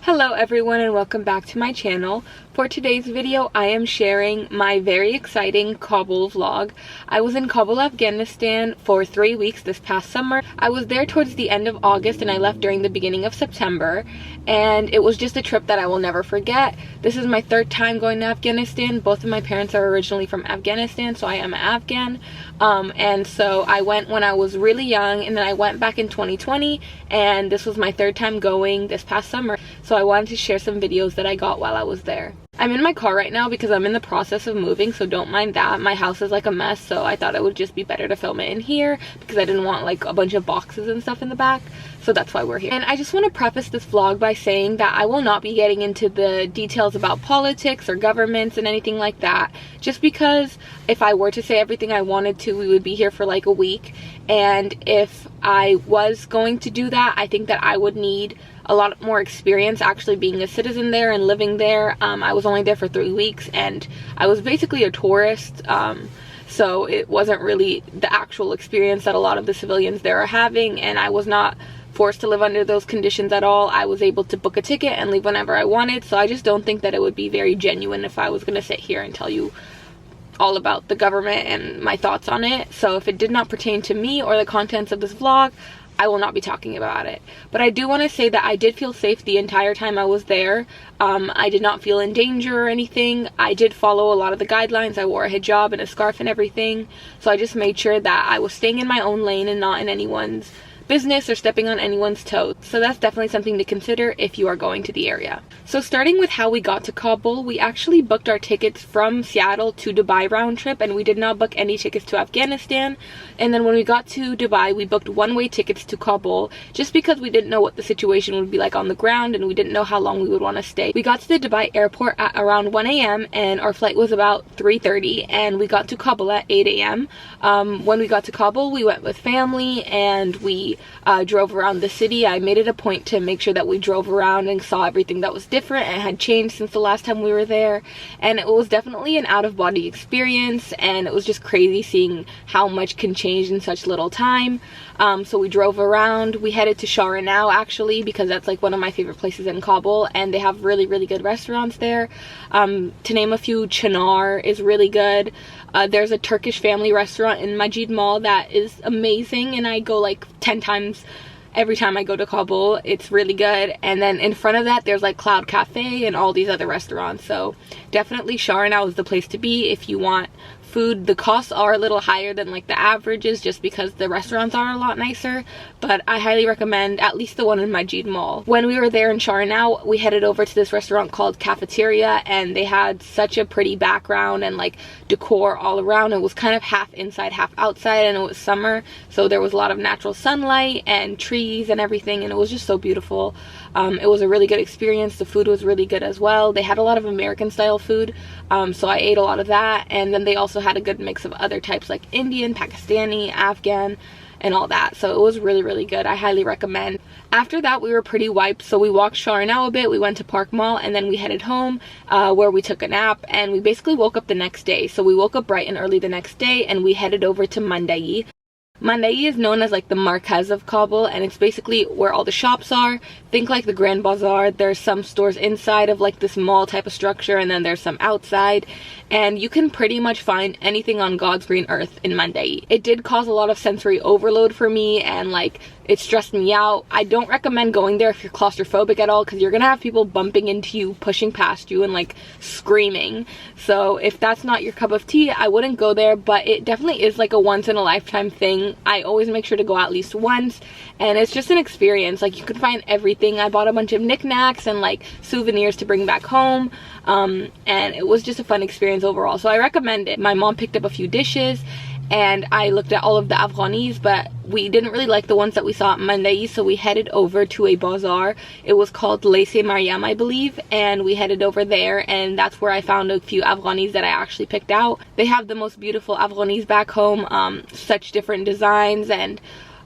Hello everyone and welcome back to my channel. For today's video, I am sharing my very exciting Kabul vlog. I was in Kabul, Afghanistan for 3 weeks this past summer. I was there towards the end of August and I left during the beginning of September. And it was just a trip that I will never forget. This is my third time going to Afghanistan. Both of my parents are originally from Afghanistan, so I am an Afghan. And so I went when I was really young, and then I went back in 2020, and this was my third time going this past summer. So I wanted to share some videos that I got while I was there. I'm in my car right now because I'm in the process of moving, so don't mind that. My house is like a mess, so I thought it would just be better to film it in here because I didn't want like a bunch of boxes and stuff in the back. So that's why we're here. And I just want to preface this vlog by saying that I will not be getting into the details about politics or governments and anything like that, just because if I were to say everything I wanted to, we would be here for like a week. And if I was going to do that, I think that I would need a lot more experience actually being a citizen there and living there. I was only there for 3 weeks and I was basically a tourist, so it wasn't really the actual experience that a lot of the civilians there are having, and I was not forced to live under those conditions at all. I was able to book a ticket and leave whenever I wanted, so I just don't think that it would be very genuine if I was going to sit here and tell you all about the government and my thoughts on it. So if it did not pertain to me or the contents of this vlog, I will not be talking about it. But I do want to say that I did feel safe the entire time I was there. I did not feel in danger or anything. I did follow a lot of the guidelines. I wore a hijab and a scarf and everything. So I just made sure that I was staying in my own lane and not in anyone's business or stepping on anyone's toes. So that's definitely something to consider if you are going to the area. So starting with how we got to Kabul, we actually booked our tickets from Seattle to Dubai round trip, and we did not book any tickets to Afghanistan. And then when we got to Dubai, we booked one-way tickets to Kabul just because we didn't know what the situation would be like on the ground and we didn't know how long we would want to stay. We got to the Dubai airport at around 1 a.m. and our flight was about 3:30, and we got to Kabul at 8 a.m. When we got to Kabul, we went with family and we drove around the city. I made it a point to make sure that we drove around and saw everything that was different and had changed since the last time we were there, and it was definitely an out-of-body experience, and it was just crazy seeing how much can change in such little time. So we drove around. We headed to Zahra actually because that's like one of my favorite places in Kabul, and they have really good restaurants there. To name a few, Chinar is really good. There's a Turkish family restaurant in Majid Mall that is amazing, and I go like 10 times every time I go to Kabul. It's really good. And then in front of that there's like Cloud Cafe and all these other restaurants. So definitely Zahra is the place to be if you want food. The costs are a little higher than like the averages just because the restaurants are a lot nicer, but I highly recommend at least the one in Majid Mall. When we were there in Zahra, we headed over to this restaurant called Cafeteria, and they had such a pretty background and like decor all around. It was kind of half inside half outside, and it was summer, so there was a lot of natural sunlight and trees and everything, and it was just so beautiful. It was a really good experience. The food was really good as well. They had a lot of American style food, so I ate a lot of that, and then they also had a good mix of other types like Indian, Pakistani, Afghan, and all that. So it was really good. I highly recommend. After that, we were pretty wiped, so we walked Zahra a bit. We went to Park Mall, and then we headed home where we took a nap, and we basically woke up the next day. So we woke up bright and early the next day, and we headed over to Mandai. Mandai is known as like the Markaz of Kabul, and it's basically where all the shops are. Think like the Grand Bazaar. There's some stores inside of like this mall type of structure, and then there's some outside, and you can pretty much find anything on God's green earth in Mandai. It did cause a lot of sensory overload for me, and like it stressed me out. I don't recommend going there if you're claustrophobic at all, because you're gonna have people bumping into you, pushing past you, and like screaming. So if that's not your cup of tea, I wouldn't go there, but it definitely is like a once in a lifetime thing. I always make sure to go at least once, and it's just an experience. Like you can find everything. I bought a bunch of knickknacks and like souvenirs to bring back home, and it was just a fun experience overall, so I recommend it. My mom picked up a few dishes, and I looked at all of the Afghanis, but we didn't really like the ones that we saw at Mandai, so we headed over to a bazaar. It was called Lace Maryam, I believe, and we headed over there, and that's where I found a few Afghanis that I actually picked out. They have the most beautiful Afghanis back home, such different designs, and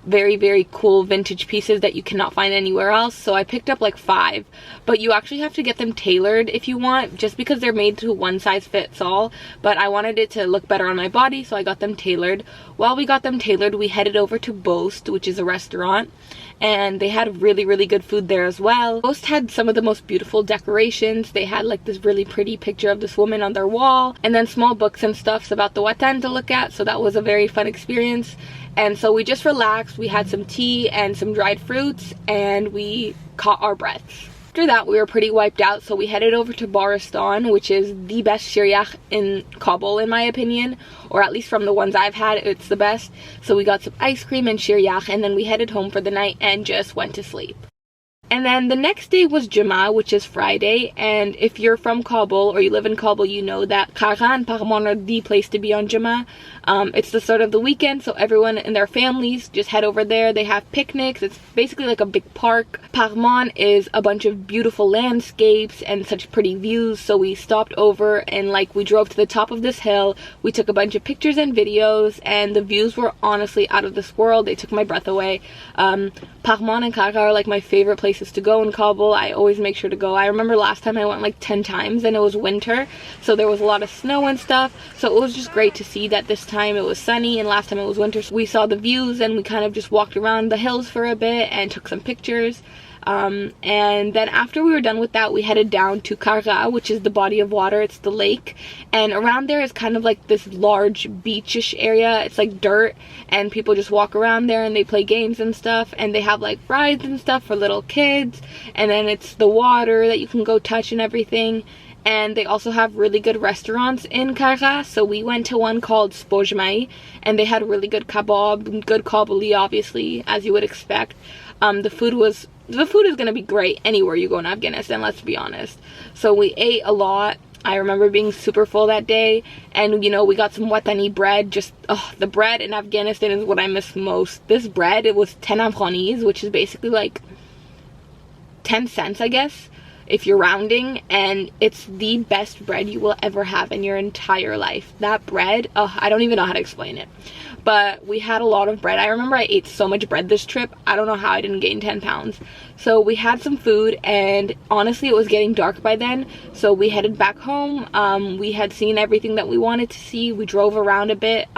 very, very cool vintage pieces that you cannot find anywhere else. So I picked up like 5, but you actually have to get them tailored if you want, just because they're made to one size fits all. But I wanted it to look better on my body, so I got them tailored. While we got them tailored, we headed over to Boast, which is a restaurant, and they had really, really good food there as well. Boast had some of the most beautiful decorations. They had like this really pretty picture of this woman on their wall, and then small books and stuffs about the Watan to look at, so that was a very fun experience. And so we just relaxed, we had some tea and some dried fruits, and we caught our breaths. After that, we were pretty wiped out, so we headed over to Baristan, which is the best shiryakh in Kabul in my opinion, or at least from the ones I've had, it's the best. So we got some ice cream and shiryakh, and then we headed home for the night and just went to sleep. And then the next day was Jummah, which is Friday, and if you're from Kabul or you live in Kabul, you know that Qargha and Paghman are the place to be on Jummah. It's the start of the weekend, so everyone and their families just head over there. They have picnics. It's basically like a big park. Paghman is a bunch of beautiful landscapes and such pretty views, so we stopped over and like we drove to the top of this hill. We took a bunch of pictures and videos, and the views were honestly out of this world. They took my breath away. Paghman and Qargha are like my favorite places to go in Kabul. I always make sure to go. I remember last time I went like 10 times, and it was winter, so there was a lot of snow and stuff, so it was just great to see that this time it was sunny and last time it was winter. So we saw the views and we kind of just walked around the hills for a bit and took some pictures. And then after we were done with that, we headed down to Qargha, which is the body of water. It's the lake, and around there is kind of like this large beachish area. It's like dirt, and people just walk around there and they play games and stuff, and they have like rides and stuff for little kids, and then it's the water that you can go touch and everything. And they also have really good restaurants in Qargha, so we went to one called Spojmai, and they had really good kebab, good Kabuli obviously, as you would expect. The food is gonna be great anywhere you go in Afghanistan, let's be honest. So we ate a lot. I remember being super full that day, and you know, we got some Watani bread. Just the bread in Afghanistan is what I miss most. This bread, it was 10 Afghanis, which is basically like 10 cents, I guess, if you're rounding, and it's the best bread you will ever have in your entire life. That bread, I don't even know how to explain it, but we had a lot of bread. I remember I ate so much bread this trip. I don't know how I didn't gain 10 pounds. So we had some food, and honestly it was getting dark by then, so we headed back home. We had seen everything that we wanted to see. We drove around a bit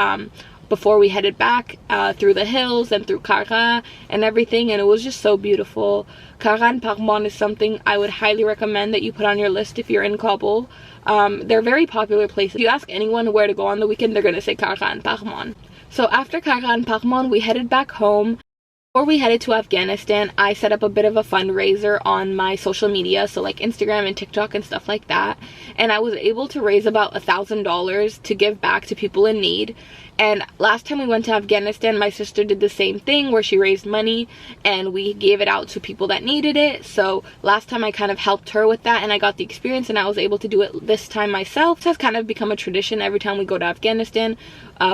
before we headed back through the hills and through Qargha and everything, and it was just so beautiful. Qargha and Paghman is something I would highly recommend that you put on your list if you're in Kabul. They're very popular places. If you ask anyone where to go on the weekend, they're gonna say Qargha and Paghman. So after Qargha and Paghman, we headed back home. Before we headed to Afghanistan, I set up a bit of a fundraiser on my social media, so like Instagram and TikTok and stuff like that, and I was able to raise about $1,000 to give back to people in need. And last time we went to Afghanistan, my sister did the same thing where she raised money and we gave it out to people that needed it. So last time I kind of helped her with that, and I got the experience, and I was able to do it this time myself. It has kind of become a tradition. Every time we go to Afghanistan,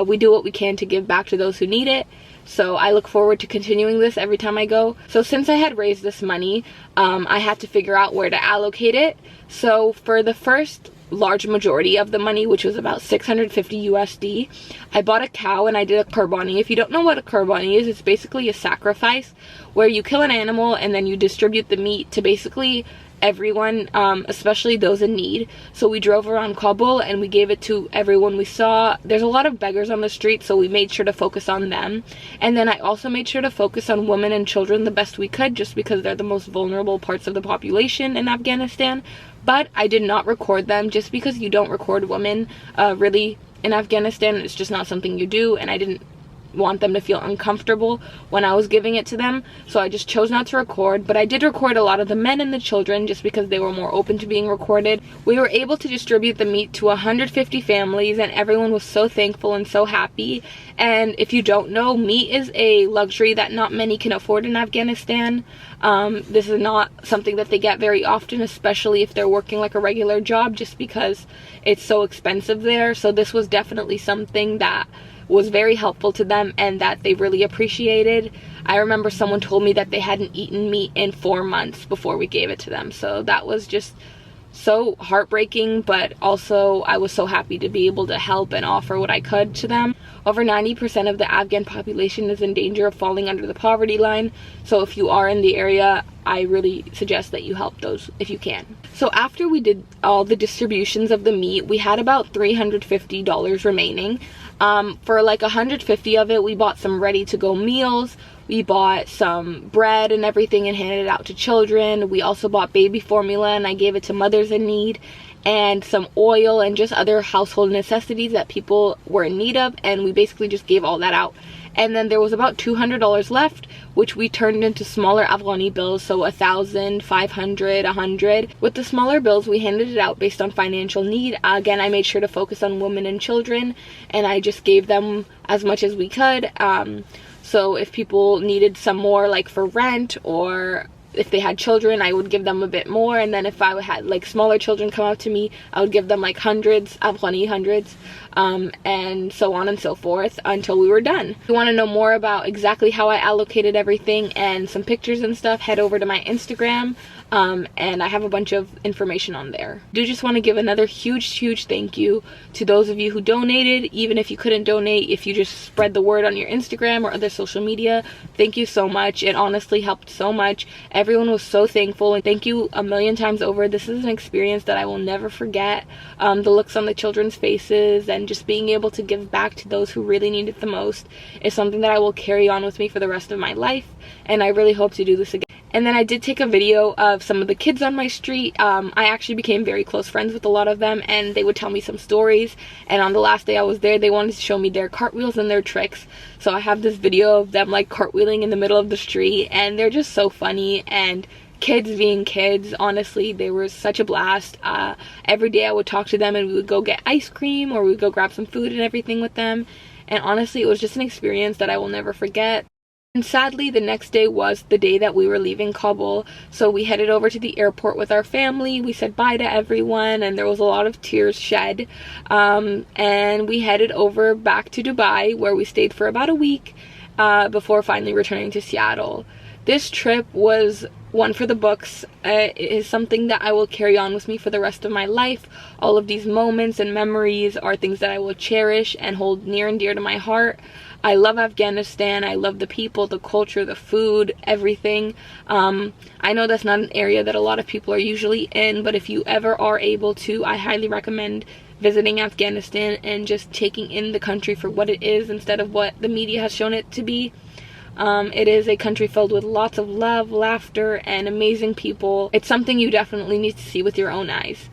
we do what we can to give back to those who need it. So I look forward to continuing this every time I go. So since I had raised this money, I had to figure out where to allocate it. So for the first large majority of the money, which was about 650 USD, I bought a cow and I did a qurbani. If you don't know what a qurbani is, it's basically a sacrifice where you kill an animal and then you distribute the meat to basically everyone, especially those in need. So we drove around Kabul and we gave it to everyone we saw. There's a lot of beggars on the street, so we made sure to focus on them. And then I also made sure to focus on women and children the best we could, just because they're the most vulnerable parts of the population in Afghanistan. But I did not record them, just because you don't record women really in Afghanistan. It's just not something you do, and I didn't want them to feel uncomfortable when I was giving it to them, so I just chose not to record. But I did record a lot of the men and the children, just because they were more open to being recorded. We were able to distribute the meat to 150 families, and everyone was so thankful and so happy. And if you don't know, meat is a luxury that not many can afford in Afghanistan. This is not something that they get very often, especially if they're working like a regular job, just because it's so expensive there. So this was definitely something that was very helpful to them and that they really appreciated. I remember someone told me that they hadn't eaten meat in 4 months before we gave it to them, so that was just so heartbreaking, but also I was so happy to be able to help and offer what I could to them. over 90% of the Afghan population is in danger of falling under the poverty line. So if you are in the area, I really suggest that you help those if you can. So after we did all the distributions of the meat, we had about $350 remaining. For like $150 of it, we bought some ready-to-go meals. We bought some bread and everything and handed it out to children. We also bought baby formula and I gave it to mothers in need, and some oil and just other household necessities that people were in need of, and we basically just gave all that out. And then there was about $200 left, which we turned into smaller Afghani bills, so 1,000, 500, 100. With the smaller bills, we handed it out based on financial need. Again, I made sure to focus on women and children, and I just gave them as much as we could. So if people needed some more, like for rent, or if they had children, I would give them a bit more. And then if I had like smaller children come up to me, I would give them like hundreds, Afghani hundreds, and so on and so forth until we were done. If you want to know more about exactly how I allocated everything and some pictures and stuff, head over to my Instagram, and I have a bunch of information on there. I do just want to give another huge thank you to those of you who donated. Even if you couldn't donate, if you just spread the word on your Instagram or other social media, thank you so much. It honestly helped so much. Everyone was so thankful, and thank you a million times over. This is an experience that I will never forget. The looks on the children's faces and just being able to give back to those who really need it the most is something that I will carry on with me for the rest of my life, and I really hope to do this again. And then I did take a video of some of the kids on my street. I actually became very close friends with a lot of them, and they would tell me some stories. And on the last day I was there, they wanted to show me their cartwheels and their tricks. So I have this video of them like cartwheeling in the middle of the street, and they're just so funny. And kids being kids, honestly, they were such a blast. Every day I would talk to them and we would go get ice cream, or we would go grab some food and everything with them. And honestly, it was just an experience that I will never forget. And sadly, the next day was the day that we were leaving Kabul, so we headed over to the airport with our family. We said bye to everyone, and there was a lot of tears shed. And we headed over back to Dubai, where we stayed for about a week before finally returning to Seattle. This trip was one for the books. It is something that I will carry on with me for the rest of my life. All of these moments and memories are things that I will cherish and hold near and dear to my heart. I love Afghanistan. I love the people, the culture, the food, everything. I know that's not an area that a lot of people are usually in, but if you ever are able to, I highly recommend visiting Afghanistan and just taking in the country for what it is instead of what the media has shown it to be. It is a country filled with lots of love, laughter, and amazing people. It's something you definitely need to see with your own eyes.